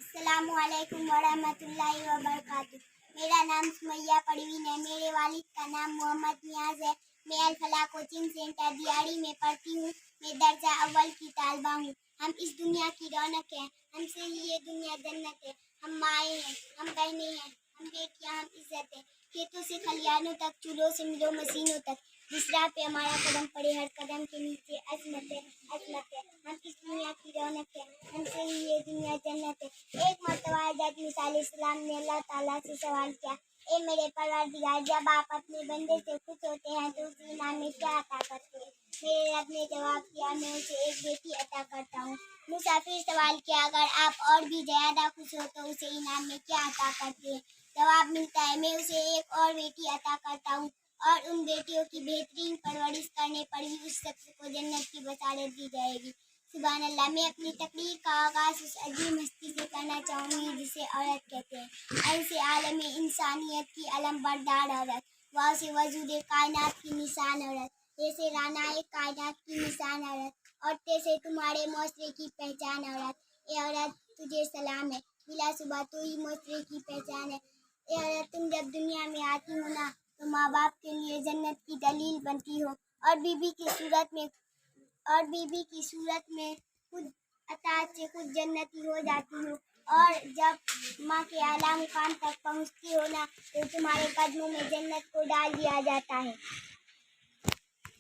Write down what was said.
अस्सलामु अलैकुम वरहमतुल्लाहि वबरकातुह। मेरा नाम सुमैया परवीन है। मेरे वालिद का नाम मोहम्मद नियाज है। मैं अल फलाह कोचिंग सेंटर दियाड़ी में पढ़ती हूँ। मैं दर्जा अव्वल की तालबा हूँ। हम इस दुनिया की रौनक हैं, हमसे ही ये दुनिया जन्नत है। हम माएँ हैं, हम बहनें हैं, हम बेटियाँ, हम इज्जत है। खेतों से खलियानों तक, चूल्हों से मिलों मशीनों तक, जिस राह पे हमारा कदम पड़े हर कदम के नीचे अजमत है, अजमत है। हम इस दुनिया की रौनक है, हमसे ही ये दुनिया जन्नत है। एक मर्तबा हज़रत मूसा अलैहिस्सलाम ने अल्लाह ताला से सवाल किया, ए मेरे परवरदिगार, जब आप अपने बंदे से खुश होते हैं तो उसे इनाम में क्या अता करते हैं? मेरे रब ने जवाब दिया, मैं उसे एक बेटी अता करता हूँ। मूसा फिर सवाल किया, अगर आप और भी ज़्यादा खुश हो तो उसे इनाम में क्या अता करते हैं? जवाब मिलता है, मैं उसे एक और बेटी अता करता हूँ, और उन बेटियों की बेहतरीन परवरिश करने पर भी उस शख्स को जन्नत की बशारत दी जाएगी। सुभान अल्लाह। मैं अपनी तकरीर का आगाज़ उस अजीम हस्ती से करना चाहूँगी जिसे औरत कहते हैं। ऐसे आलम इंसानियत की अलम बरदार औरत, वाह से वजूद कायनात की निशान औरत, जैसे रानाए कायनात की निशान औरत, और तैसे तुम्हारे मौसरे की पहचान औरत। ए औरत, तुझे सलाम है, बिला सुबह तू ही मौसरे की पहचान है। ए औरत, तुम जब दुनिया में आती हो ना तो माँ बाप के लिए जन्नत की दलील बनती हो, और बीबी की सूरत में खुद अताज से खुद जन्नती हो जाती हो, और जब माँ के आला मुकाम तक पहुँचती हो ना तो तुम्हारे कदमों में जन्नत को डाल दिया जाता है।